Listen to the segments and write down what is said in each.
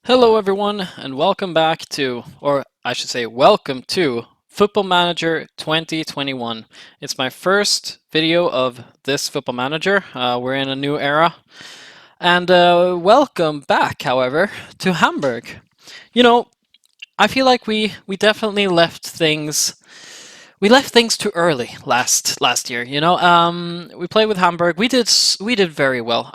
Hello everyone and welcome back to, or I should say welcome to, Football Manager 2021. It's my first video of this Football Manager. We're in a new era. And welcome back, however, to Hamburg. You know, I feel like we definitely left things too early last year. We played with Hamburg. We did very well.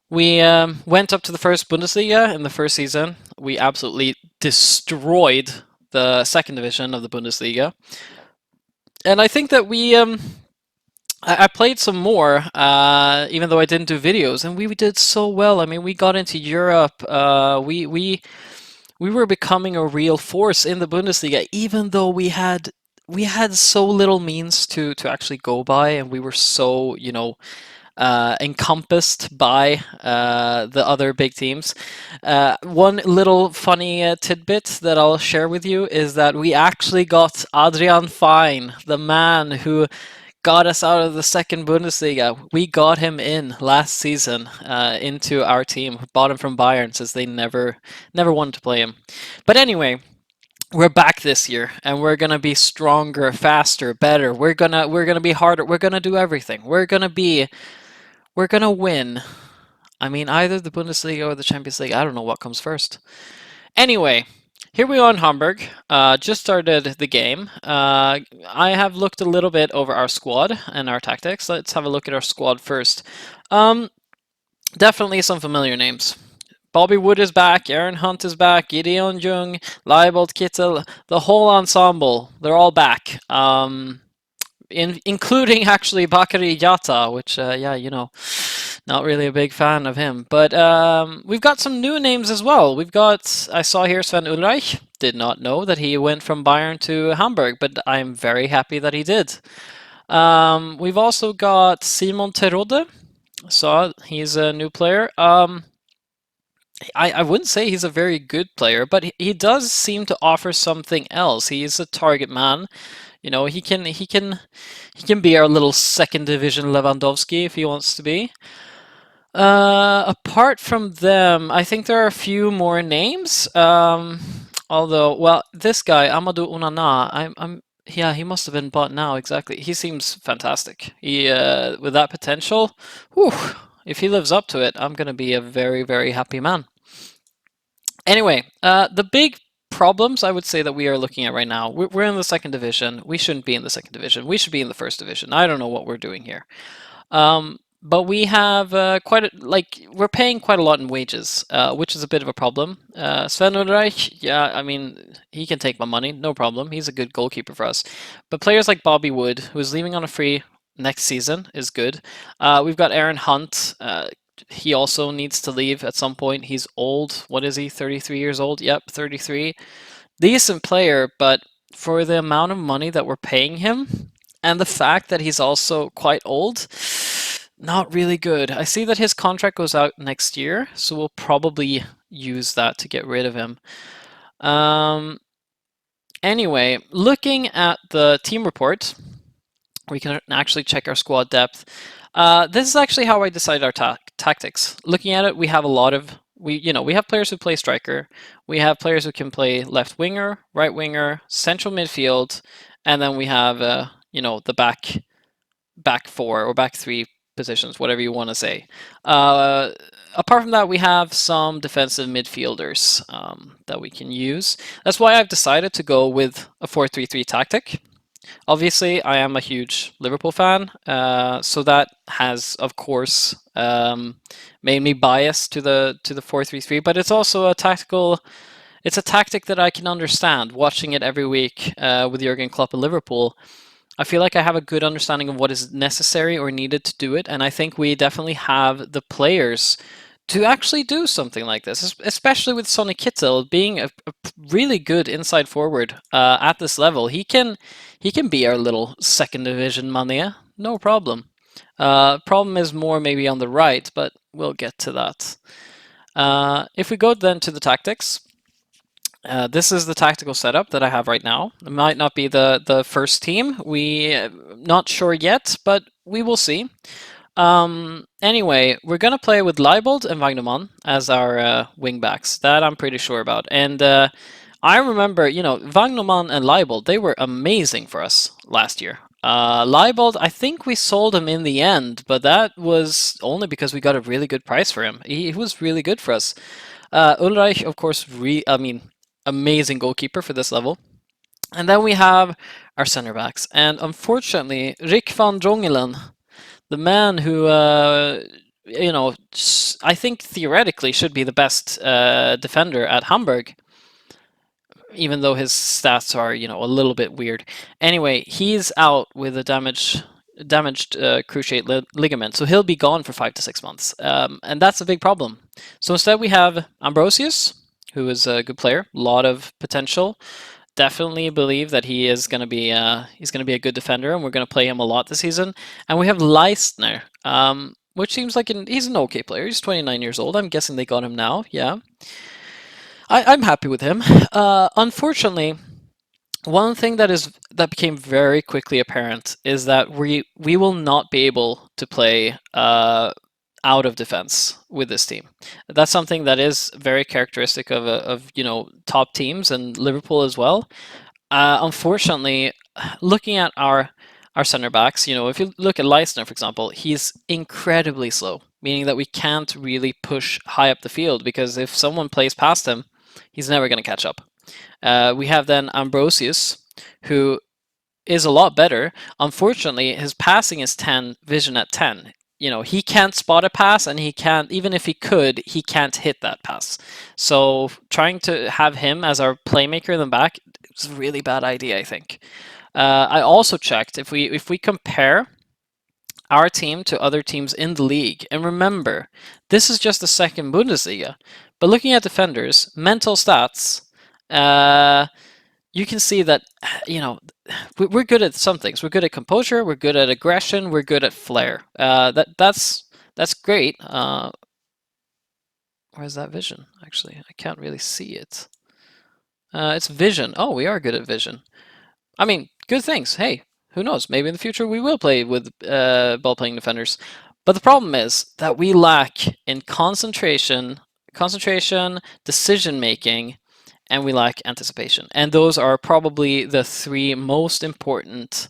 We went up to the first Bundesliga in the first season. We absolutely destroyed the second division of the Bundesliga. And I think that I played some more, even though I didn't do videos, and we did so well. I mean, we got into Europe. We were becoming a real force in the Bundesliga, even though we had so little means to actually go by, and we were so encompassed by the other big teams. One little funny tidbit that I'll share with you is that we actually got Adrian Fein, the man who got us out of the second Bundesliga. We got him in last season into our team. Bought him from Bayern since they never wanted to play him. But anyway, we're back this year and we're gonna be stronger, faster, better. We're gonna be harder. We're gonna do everything. We're gonna win. I mean, either the Bundesliga or the Champions League. I don't know what comes first. Anyway, here we are in Hamburg. Just started the game. I have looked a little bit over our squad and our tactics. Let's have a look at our squad first. Um, Definitely some familiar names. Bobby Wood is back, Aaron Hunt is back, Gideon Jung, Leibold Kittel, the whole ensemble. They're all back. Including actually Bakary Yata, which, not really a big fan of him. But we've got some new names as well. I saw here Sven Ulreich. Did not know that he went from Bayern to Hamburg, but I'm very happy that he did. We've also got Simon Terode. Saw he's a new player. I wouldn't say he's a very good player, but he does seem to offer something else. He is a target man. He can be our little second division Lewandowski if he wants to be. Apart from them, I think there are a few more names. Although, well, this guy Amadou Onana, yeah, he must have been bought now. Exactly. He seems fantastic. He with that potential, whew, if he lives up to it, I'm gonna be a very, very happy man. Anyway, the big problems I would say that we are looking at right now. We're in the second division. We shouldn't be in the second division. We should be in the first division. I don't know what we're doing here. But we have we're paying quite a lot in wages, which is a bit of a problem. Sven Ulreich, yeah, I mean, he can take my money, no problem. He's a good goalkeeper for us. But players like Bobby Wood, who is leaving on a free next season, is good. We've got Aaron Hunt. He also needs to leave at some point. He's old. What is he? 33 years old? Yep, 33. Decent player, but for the amount of money that we're paying him and the fact that he's also quite old, not really good. I see that his contract goes out next year, so we'll probably use that to get rid of him. Anyway, looking at the team report, we can actually check our squad depth. This is actually how I decide our tactics. Looking at it, we have a lot of we have players who play striker. We have players who can play left winger, right winger, central midfield, and then we have the back four or back three positions, whatever you want to say. Apart from that, we have some defensive midfielders that we can use. That's why I've decided to go with a 4-3-3 tactic. Obviously, I am a huge Liverpool fan, so that has, of course, made me biased to the 4-3-3. But it's also a tactical. It's a tactic that I can understand. Watching it every week with Jurgen Klopp at Liverpool, I feel like I have a good understanding of what is necessary or needed to do it, and I think we definitely have the players to actually do something like this, especially with Sonny Kittel being a really good inside forward at this level. He can be our little second division Mania, no problem. Problem is more maybe on the right, but we'll get to that. If we go then to the tactics, this is the tactical setup that I have right now. It might not be the first team. We not sure yet, but we will see. Anyway, we're gonna play with Leibold and Wagnermann as our wing backs. That I'm pretty sure about. And I remember, Wagnermann and Leibold, they were amazing for us last year. Leibold, I think we sold him in the end, but that was only because we got a really good price for him. He was really good for us. Ulreich, of course, amazing goalkeeper for this level. And then we have our center backs. And unfortunately, Rick van Drongelen, the man who, I think theoretically should be the best defender at Hamburg, even though his stats are, a little bit weird. Anyway, he's out with a damaged cruciate ligament, so he'll be gone for 5 to 6 months, and that's a big problem. So instead, we have Ambrosius, who is a good player, a lot of potential. Definitely believe that he is going to be he's going to be a good defender, and we're going to play him a lot this season. And we have Leistner, which seems like he's an okay player. He's 29 years old. I'm guessing they got him now. Yeah, I'm happy with him. Unfortunately, one thing that became very quickly apparent is that we will not be able to play out of defense with this team. That's something that is very characteristic of top teams and Liverpool as well. Unfortunately, looking at our center backs, if you look at Leistner, for example, he's incredibly slow, meaning that we can't really push high up the field because if someone plays past him, he's never going to catch up. We have then Ambrosius, who is a lot better. Unfortunately, his passing is 10, vision at 10. He can't spot a pass, and he can't, even if he could, he can't hit that pass. So trying to have him as our playmaker in the back is a really bad idea, I think. I also checked if we compare our team to other teams in the league, and remember, this is just the second Bundesliga. But looking at defenders, mental stats, you can see that we're good at some things. We're good at composure. We're good at aggression. We're good at flair. That's great. Where's that vision? Actually, I can't really see it. It's vision. Oh, we are good at vision. I mean, good things. Hey, who knows? Maybe in the future we will play with ball-playing defenders. But the problem is that we lack in concentration, decision-making, and we lack anticipation. And those are probably the three most important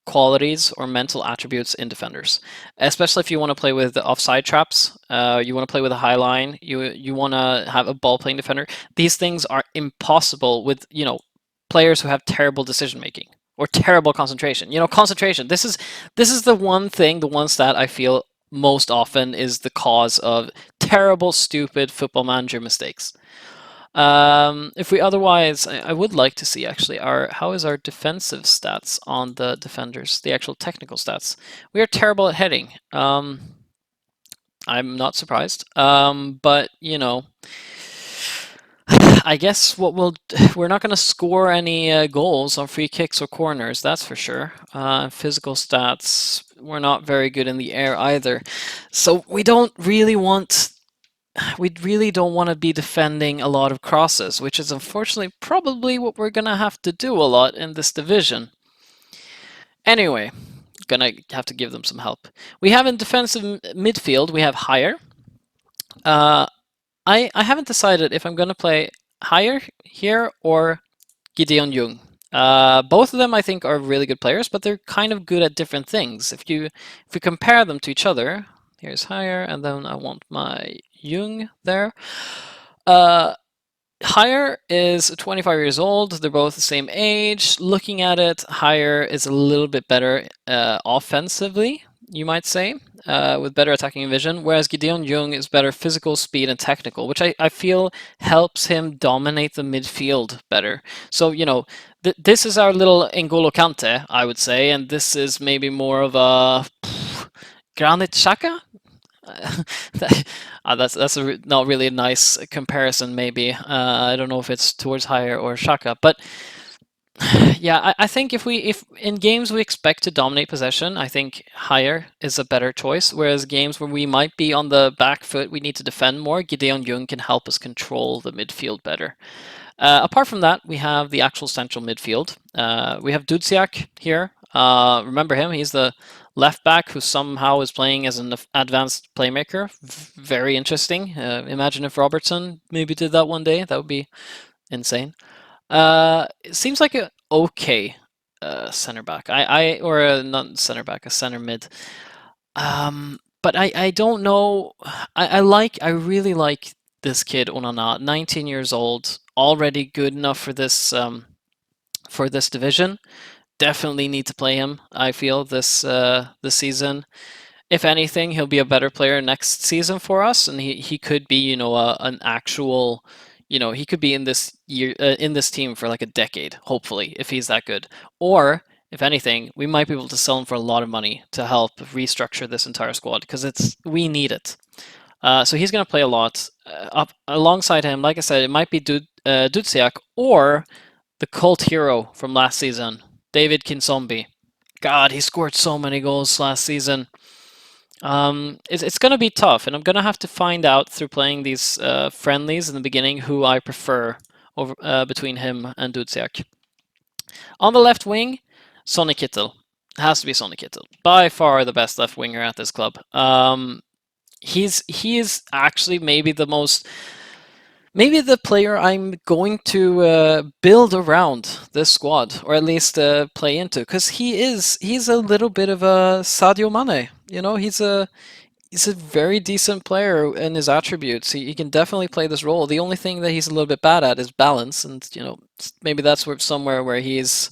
qualities or mental attributes in defenders, especially if you want to play with the offside traps, you want to play with a high line, you want to have a ball-playing defender. These things are impossible with, players who have terrible decision-making or terrible concentration. Concentration, this is the one stat I feel most often is the cause of terrible, stupid football manager mistakes. If we otherwise, I would like to see actually how is our defensive stats on the defenders, the actual technical stats. We are terrible at heading. I'm not surprised. But I guess we're not going to score any goals on free kicks or corners, that's for sure. Physical stats, we're not very good in the air either. So we really don't want to be defending a lot of crosses, which is unfortunately probably what we're going to have to do a lot in this division. Anyway, gonna have to give them some help. We have in defensive midfield, we have Higher. I haven't decided if I'm going to play Higher here or Gideon Jung. Both of them I think are really good players, but they're kind of good at different things. If we compare them to each other, here's Higher, and then I want my Jung there. Higher is 25 years old. They're both the same age. Looking at it, Higher is a little bit better offensively, you might say, with better attacking vision, whereas Gideon Jung is better physical, speed, and technical, which I feel helps him dominate the midfield better. So, this is our little N'Golo Kante, I would say, and this is maybe more of a Granit Xhaka? That's not really a nice comparison, maybe. I don't know if it's towards Higher or Xhaka, but yeah, I think if in games we expect to dominate possession, I think Higher is a better choice. Whereas games where we might be on the back foot, we need to defend more. Gideon Jung can help us control the midfield better. Apart from that, we have the actual central midfield. We have Dudziak here. Remember him? He's the left back who somehow is playing as an advanced playmaker. Very interesting. Imagine if Robertson maybe did that one day. That would be insane. It seems like a okay center back. Or a not center back, a center mid. But I don't know. I really like this kid Onana, 19 years old, already good enough for this division. Definitely need to play him. I feel this season. If anything, he'll be a better player next season for us, and he could be, an actual, he could be in this team for like a decade, hopefully, if he's that good. Or if anything, we might be able to sell him for a lot of money to help restructure this entire squad because we need it. So he's going to play a lot. Up alongside him, like I said, it might be Dudziak or the cult hero from last season, David Kinsombi. God, he scored so many goals last season. It's going to be tough, and I'm going to have to find out through playing these friendlies in the beginning who I prefer between him and Dudziak. On the left wing, Sonny Kittel. It has to be Sonny Kittel. By far the best left winger at this club. He is actually maybe the player I'm going to build around this squad, or at least play into, because he's a little bit of a Sadio Mane. He's a very decent player in his attributes. He can definitely play this role. The only thing that he's a little bit bad at is balance, and maybe that's somewhere where he's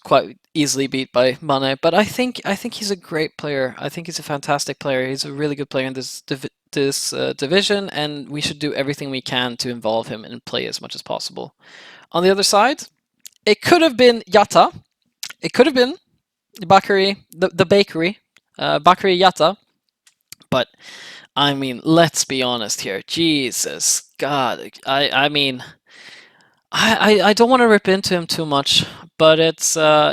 quite easily beat by Mane. But I think he's a great player. I think he's a fantastic player. He's a really good player in this division, and we should do everything we can to involve him and play as much as possible. On the other side, it could have been Yatta. It could have been the bakery, Bakary Yatta. But I mean, let's be honest here. Jesus God, I mean, I don't want to rip into him too much, but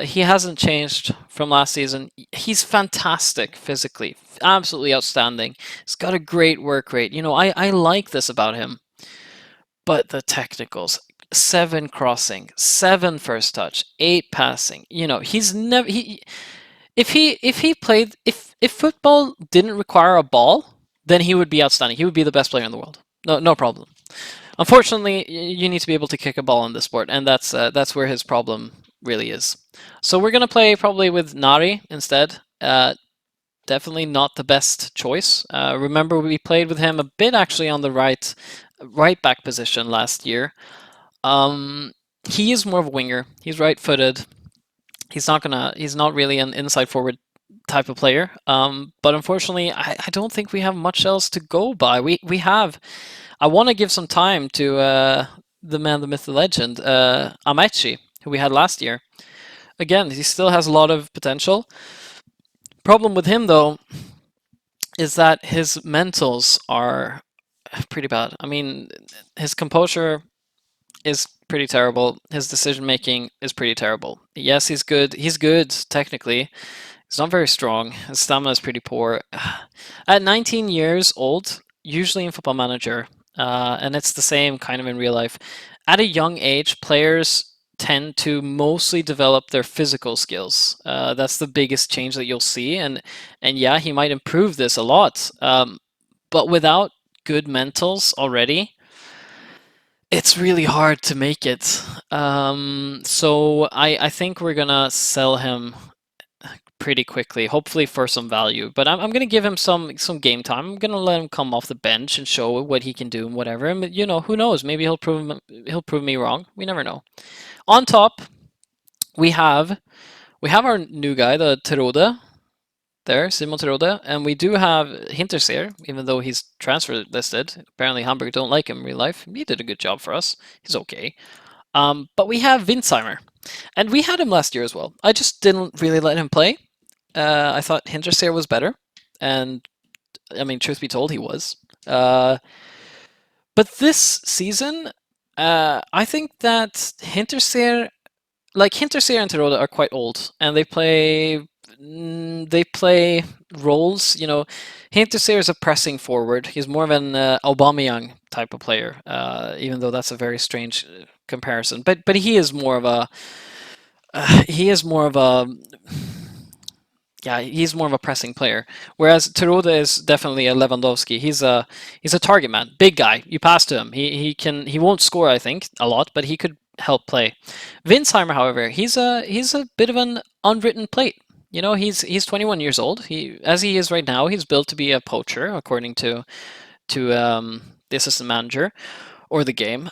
he hasn't changed from last season. He's fantastic physically, absolutely outstanding. He's got a great work rate. I like this about him. But the technicals, 7 crossing, 7 first touch, 8 passing. He's never if football didn't require a ball, then he would be outstanding. He would be the best player in the world. No problem. Unfortunately, you need to be able to kick a ball in this sport, and that's where his problem really is. So we're gonna play probably with Nari instead. Definitely not the best choice. Remember, we played with him a bit actually on the right back position last year. He is more of a winger. He's right-footed. He's not really an inside forward type of player. But unfortunately, I don't think we have much else to go by. I want to give some time to the man, the myth, the legend, Amechi, who we had last year. Again, he still has a lot of potential. Problem with him, though, is that his mentals are pretty bad. I mean, his composure is pretty terrible. His decision making is pretty terrible. Yes, he's good. He's good technically. He's not very strong. His stamina is pretty poor. At 19 years old, usually in Football Manager, and it's the same kind of in real life, at a young age, players tend to mostly develop their physical skills. That's the biggest change that you'll see, and yeah, he might improve this a lot. But without good mentals already, it's really hard to make it. So I think we're gonna sell him pretty quickly, hopefully for some value. But I'm gonna give him some game time. I'm gonna let him come off the bench and show what he can do and whatever. And who knows? Maybe he'll prove me wrong. We never know. On top, we have our new guy, the Terode. There, Simon Terode, and we do have Hinterseer, even though he's transfer listed. Apparently Hamburg don't like him in real life. He did a good job for us. He's okay. But we have Winsheimer, and we had him last year as well. I just didn't really let him play. I thought Hinterseer was better, and I mean, truth be told, he was. But this season, I think that Hinterseer and Terode are quite old, and they play roles. Hinterseer is a pressing forward. He's more of an Aubameyang type of player, even though that's a very strange comparison. But he is more of a yeah, he's more of a pressing player. Whereas Terodde is definitely a Lewandowski. He's a target man, big guy. You pass to him, he won't score, I think, a lot, but he could help play. Winsheimer, however, he's a bit of an unwritten plate. You know, he's 21 years old. As he is right now, he's built to be a poacher, according to the assistant manager or the game.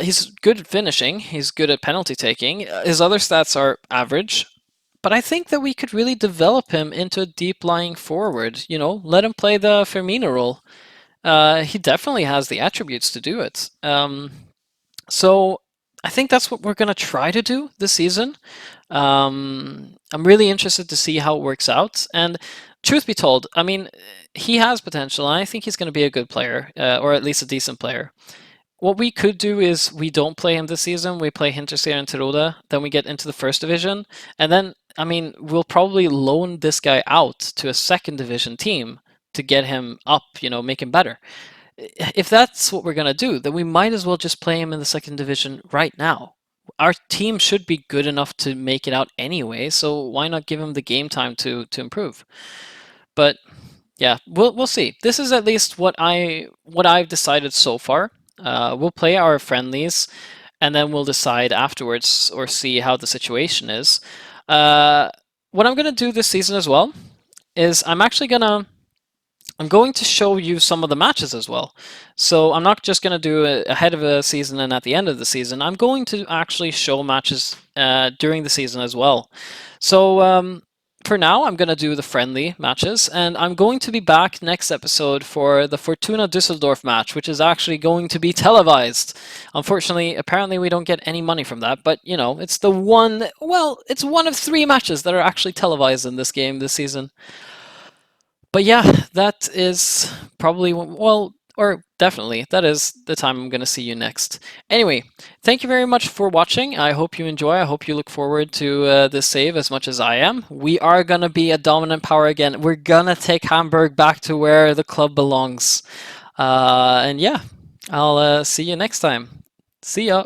He's good at finishing. He's good at penalty taking. His other stats are average, but I think that we could really develop him into a deep lying forward. You know, let him play the Firmino role. He definitely has the attributes to do it. So I think that's what we're going to try to do this season. I'm really interested to see how it works out. And truth be told, I mean, he has potential, and I think he's going to be a good player, or at least a decent player. What we could do is we don't play him this season. We play Hinterseer and Teroda. Then we get into the first division. And then, I mean, we'll probably loan this guy out to a second division team to get him up, you know, make him better. If that's what we're going to do, then we might as well just play him in the second division right now. Our team should be good enough to make it out anyway, so why not give him the game time to improve? But yeah, we'll see. This is at least what I've decided so far. We'll play our friendlies, and then we'll decide afterwards or see how the situation is. What I'm gonna do this season as well is I'm going to show you some of the matches as well. So I'm not just going to do it ahead of a season and at the end of the season. I'm going to actually show matches during the season as well. So for now, I'm going to do the friendly matches, and I'm going to be back next episode for the Fortuna Düsseldorf match, which is actually going to be televised. Unfortunately, apparently we don't get any money from that, but you know, it's it's one of 3 matches that are actually televised in this game this season. But yeah, that is probably, well, or definitely, that is the time I'm going to see you next. Anyway, thank you very much for watching. I hope you enjoy. I hope you look forward to this save as much as I am. We are going to be a dominant power again. We're going to take Hamburg back to where the club belongs. And yeah, I'll see you next time. See ya.